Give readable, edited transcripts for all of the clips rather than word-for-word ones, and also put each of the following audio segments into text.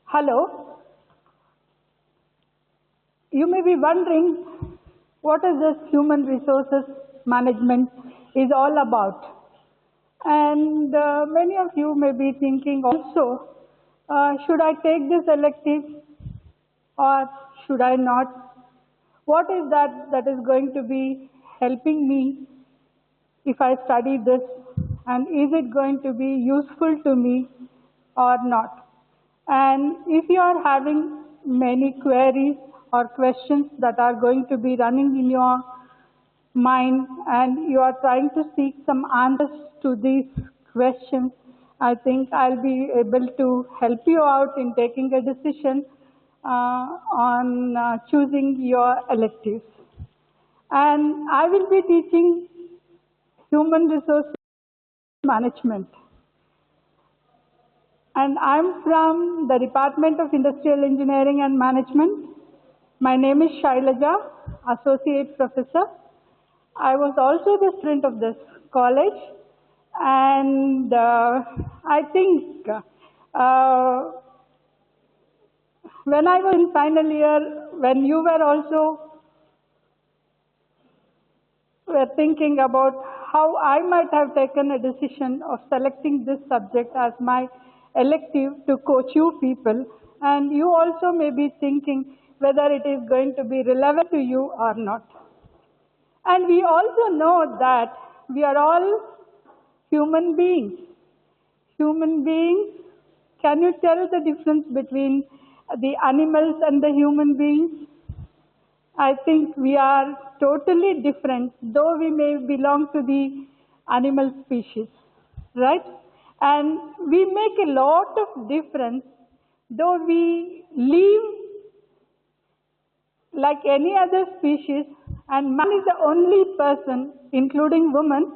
Hello. You may be wondering what is this human resources management is all about. And many of you may be thinking also, should I take this elective or should I not? What is that is going to be helping me if I study this, and is it going to be useful to me or not? And if you are having many queries or questions that are going to be running in your mind and you are trying to seek some answers to these questions, I think I'll be able to help you out in taking a decision on choosing your electives. And I will be teaching human resource management. And I'm from the Department of Industrial Engineering and Management. My name is SHYLAJA, Associate Professor. I was also the student of this college, and I think when I was in final year, when you were also thinking about how I might have taken a decision of selecting this subject as my elective to coach you people, and you also may be thinking whether it is going to be relevant to you or not. And we also know that we are all human beings. Human beings, can you tell the difference between the animals and the human beings? I think we are totally different, though we may belong to the animal species, right? And we make a lot of difference, though we live like any other species, and man is the only person, including women.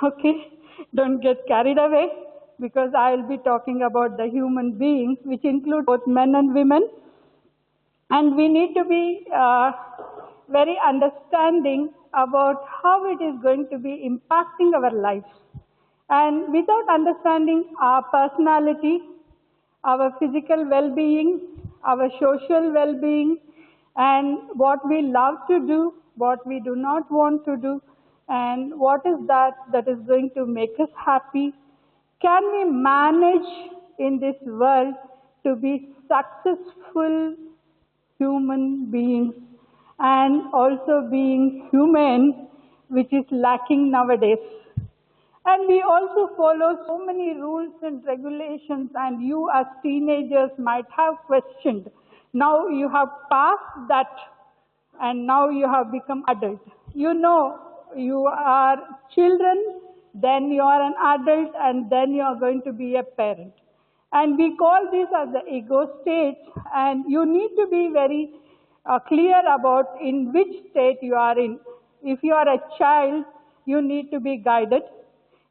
Okay, don't get carried away, because I will be talking about the human beings, which include both men and women. And we need to be very understanding about how it is going to be impacting our lives. And without understanding our personality, our physical well-being, our social well-being, and what we love to do, what we do not want to do, and what is that is going to make us happy, can we manage in this world to be successful human beings and also being human, which is lacking nowadays. And we also follow so many rules and regulations, and you as teenagers might have questioned. Now you have passed that and now you have become adult. You know, you are children, then you are an adult, and then you are going to be a parent. And we call this as the ego stage, and you need to be very clear about in which state you are in. If you are a child, you need to be guided.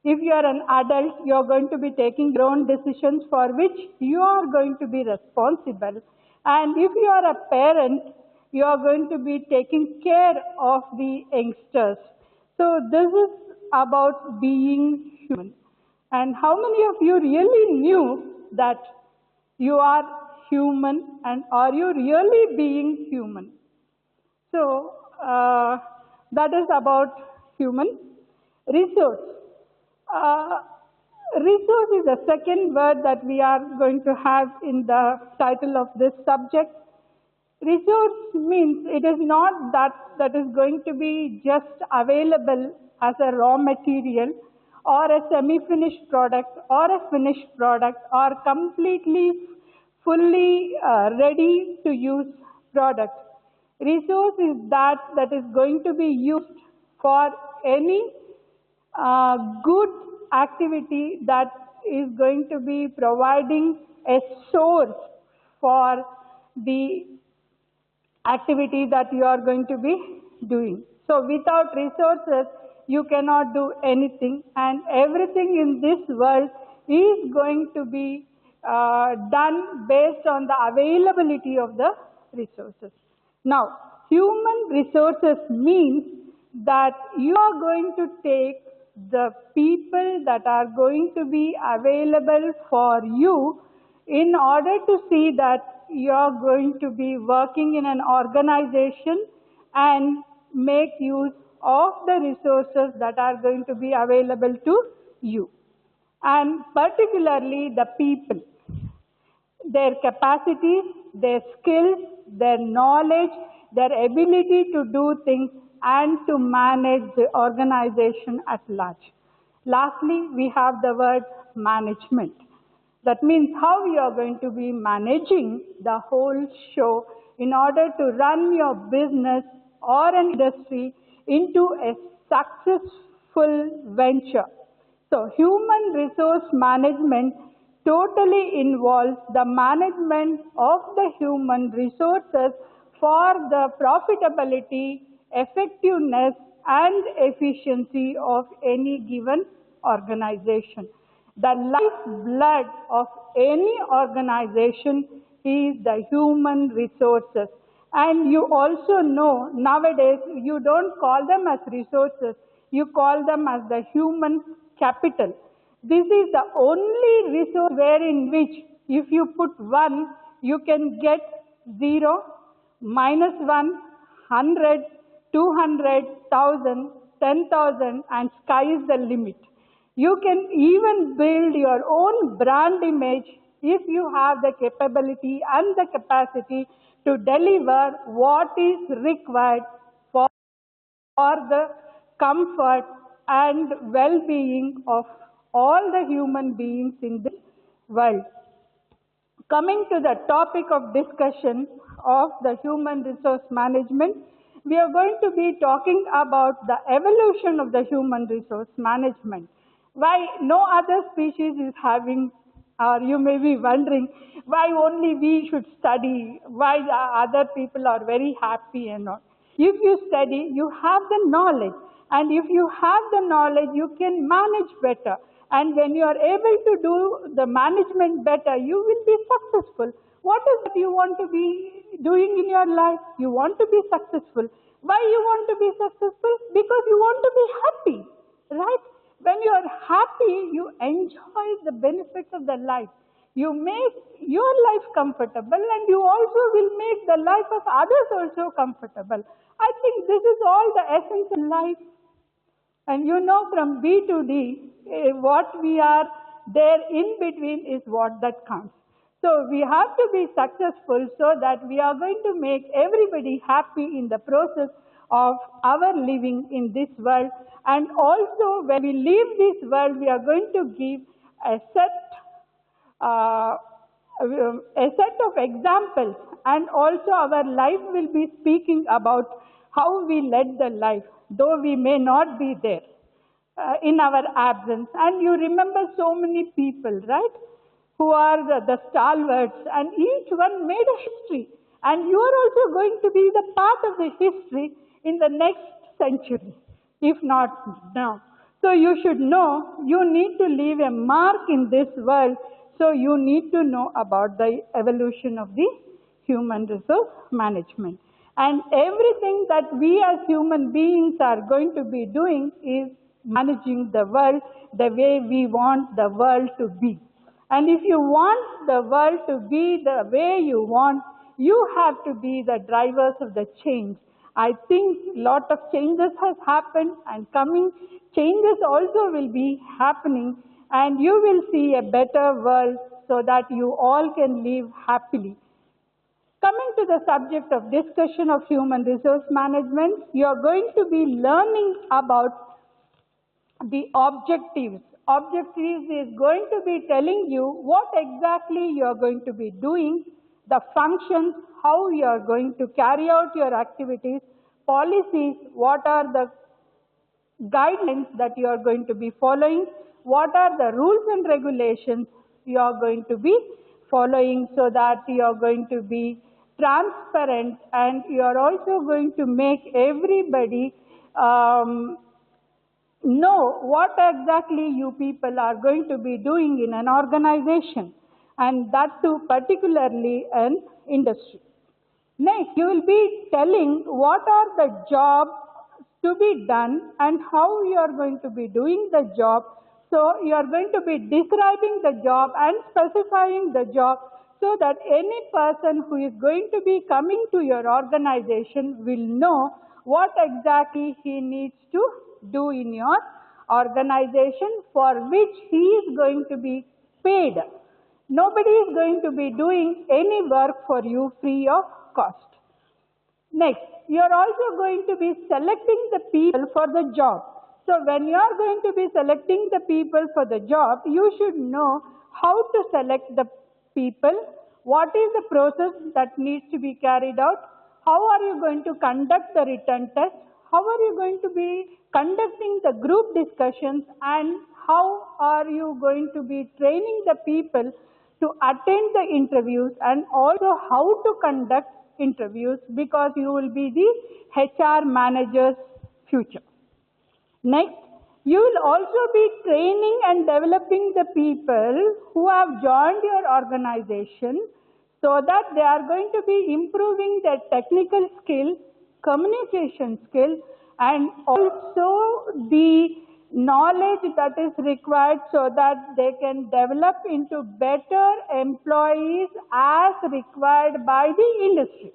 If you are an adult, you are going to be taking your own decisions for which you are going to be responsible. And if you are a parent, you are going to be taking care of the youngsters. So this is about being human. And how many of you really knew that you are human, and are you really being human? So that is about human resource. Resource is the second word that we are going to have in the title of this subject. Resource means it is not that is going to be just available as a raw material or a semi-finished product or a finished product or completely fully ready to use product. Resource is that is going to be used for any good activity that is going to be providing a source for the activity that you are going to be doing. So without resources, you cannot do anything, and everything in this world is going to be done based on the availability of the resources. Now, human resources means that you are going to take the people that are going to be available for you in order to see that you are going to be working in an organization and make use of the resources that are going to be available to you, and particularly the people, their capacities, their skills, their knowledge, their ability to do things and to manage the organization at large. Lastly, we have the word management. That means how you are going to be managing the whole show in order to run your business or an industry into a successful venture. So human resource management totally involves the management of the human resources for the profitability, effectiveness and efficiency of any given organization. The lifeblood of any organization is the human resources. And you also know nowadays you don't call them as resources, you call them as the human capital. This is the only resource wherein which if you put 1, you can get 0, minus 1, 100, 200, 1,000, 10,000 and sky is the limit. You can even build your own brand image if you have the capability and the capacity to deliver what is required for the comfort and well-being of all the human beings in this world. Coming to the topic of discussion of the human resource management, we are going to be talking about the evolution of the human resource management. Why no other species is having, or you may be wondering, why only we should study, why the other people are very happy and all. If you study, you have the knowledge, and if you have the knowledge, you can manage better. And when you are able to do the management better, you will be successful. What is it you want to be doing in your life? You want to be successful. Why you want to be successful? Because you want to be happy, right? When you are happy, you enjoy the benefits of the life. You make your life comfortable and you also will make the life of others also comfortable. I think this is all the essence of life. And you know, from B to D, what we are there in between is what that counts. So we have to be successful so that we are going to make everybody happy in the process of our living in this world. And also when we leave this world, we are going to give a set of examples, and also our life will be speaking about how we led the life, though we may not be there in our absence. And you remember so many people, right, who are the stalwarts, and each one made a history. And you are also going to be the part of the history in the next century, if not now. So you should know you need to leave a mark in this world, so you need to know about the evolution of the human resource management. And everything that we as human beings are going to be doing is managing the world the way we want the world to be. And if you want the world to be the way you want, you have to be the drivers of the change. I think a lot of changes has happened, and coming changes also will be happening, and you will see a better world so that you all can live happily. Coming to the subject of discussion of human resource management, you are going to be learning about the objectives. Objectives is going to be telling you what exactly you are going to be doing, the functions, how you are going to carry out your activities, policies, what are the guidelines that you are going to be following, what are the rules and regulations you are going to be following, so that you are going to be transparent, and you are also going to make everybody know what exactly you people are going to be doing in an organization, and that too particularly an industry. Next, you will be telling what are the jobs to be done and how you are going to be doing the job So you are going to be describing the job and specifying the job so that any person who is going to be coming to your organization will know what exactly he needs to do in your organization, for which he is going to be paid. Nobody is going to be doing any work for you free of cost. Next, you are also going to be selecting the people for the job. So when you are going to be selecting the people for the job, you should know how to select the people, what is the process that needs to be carried out, how are you going to conduct the written test, how are you going to be conducting the group discussions, and how are you going to be training the people to attend the interviews, and also how to conduct interviews, because you will be the HR manager's future. Next, you will also be training and developing the people who have joined your organization so that they are going to be improving their technical skill, communication skill, and also the knowledge that is required so that they can develop into better employees as required by the industry.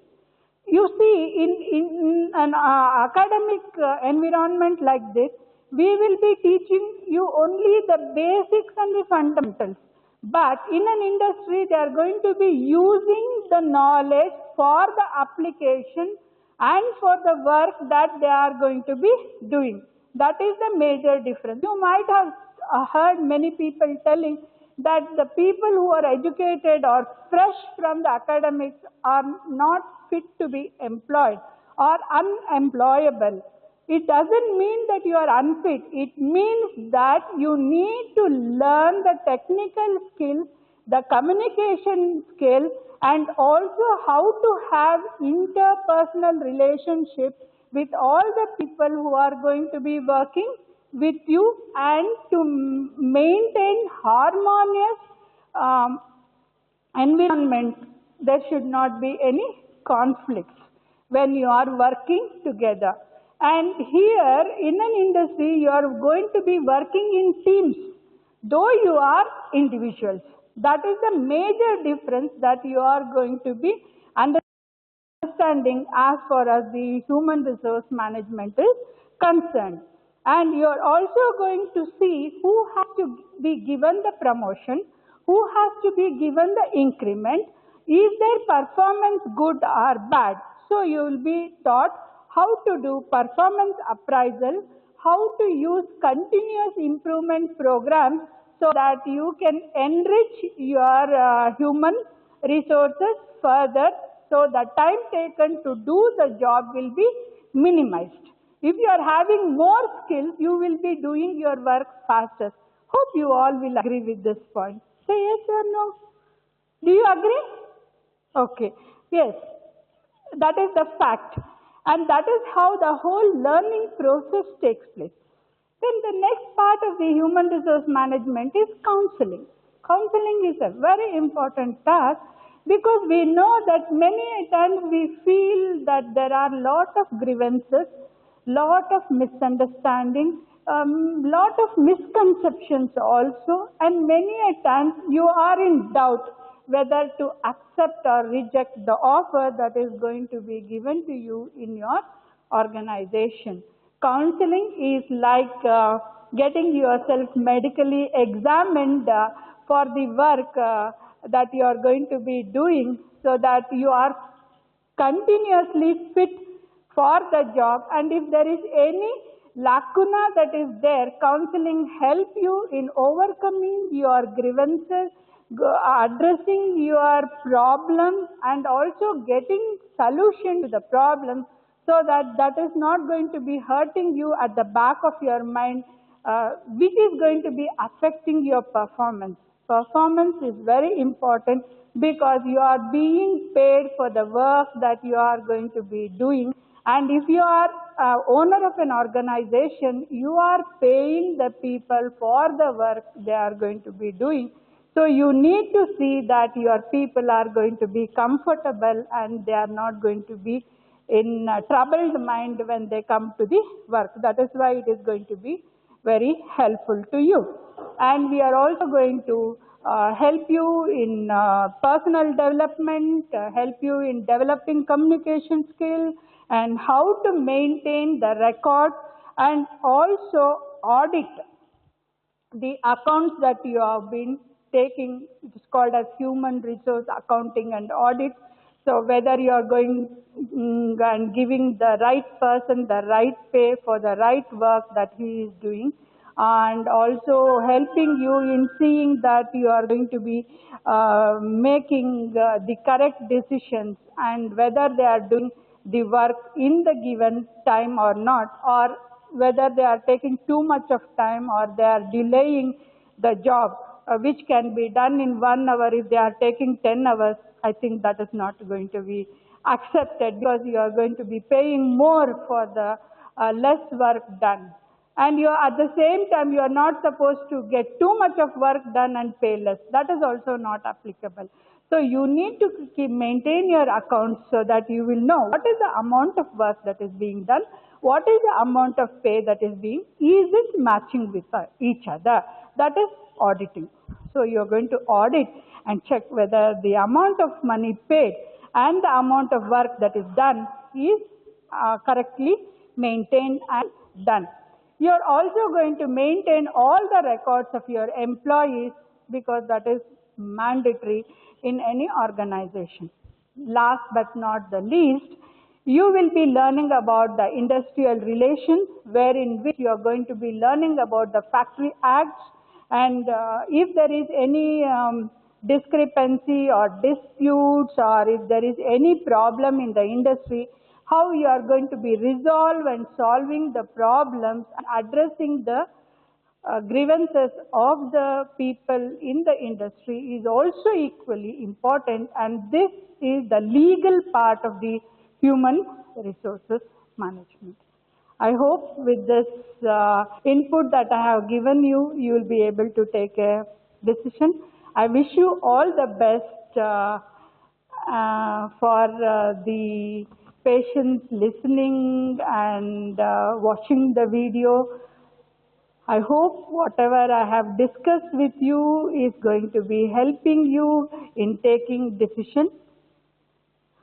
You see, in an academic environment like this, we will be teaching you only the basics and the fundamentals. But in an industry, they are going to be using the knowledge for the application and for the work that they are going to be doing. That is the major difference. You might have heard many people telling that the people who are educated or fresh from the academics are not fit to be employed or unemployable. It doesn't mean that you are unfit. It means that you need to learn the technical skills, the communication skills, and also how to have interpersonal relationships with all the people who are going to be working with you, and to maintain harmonious environment. There should not be any conflicts when you are working together. And here in an industry, you are going to be working in teams, though you are individuals. That is the major difference that you are going to be understanding as far as the human resource management is concerned. And you are also going to see who has to be given the promotion, who has to be given the increment, is their performance good or bad. So you will be taught how to do performance appraisal, how to use continuous improvement programs so that you can enrich your human resources further, so the time taken to do the job will be minimized. If you are having more skills, you will be doing your work faster. Hope you all will agree with this point. Say yes or no. Do you agree? Okay. Yes. That is the fact. And that is how the whole learning process takes place. Then the next part of the human resource management is counseling. Counseling is a very important task, because we know that many times we feel that there are lot of grievances, lot of misunderstanding, lot of misconceptions also, and many a times you are in doubt whether to accept or reject the offer that is going to be given to you in your organization. Counseling is like getting yourself medically examined for the work that you are going to be doing, so that you are continuously fit for the job. And if there is any lacuna that is there, counseling help you in overcoming your grievances, addressing your problems, and also getting solution to the problem, so that is not going to be hurting you at the back of your mind, which is going to be affecting your performance. Performance is very important, because you are being paid for the work that you are going to be doing. And if you are owner of an organization, you are paying the people for the work they are going to be doing. So you need to see that your people are going to be comfortable and they are not going to be in troubled mind when they come to the work. That is why it is going to be very helpful to you. and we are also going to help you in personal development, help you in developing communication skills, and how to maintain the record and also audit the accounts that you have been taking. It is called as human resource accounting and audit. So whether you are going and giving the right person the right pay for the right work that he is doing, and also helping you in seeing that you are going to be making the correct decisions, and whether they are doing the work in the given time or not, or whether they are taking too much of time or they are delaying the job, which can be done in 1 hour. If they are taking 10 hours, I think that is not going to be accepted, because you are going to be paying more for the less work done. And you are, at the same time, you are not supposed to get too much of work done and pay less. That is also not applicable. So you need to maintain your accounts so that you will know what is the amount of work that is being done, what is the amount of pay that is it matching with each other. That is auditing. So you are going to audit and check whether the amount of money paid and the amount of work that is done is correctly maintained and done. You are also going to maintain all the records of your employees, because that is mandatory in any organization. Last but not the least, you will be learning about the industrial relations, wherein which you are going to be learning about the factory acts, and if there is any discrepancy or disputes, or if there is any problem in the industry, how you are going to be resolved and solving the problems and addressing the grievances of the people in the industry is also equally important, and this is the legal part of the human resources management. I hope with this input that I have given you, you will be able to take a decision. I wish you all the best for the patients listening and watching the video. I hope whatever I have discussed with you is going to be helping you in taking decisions.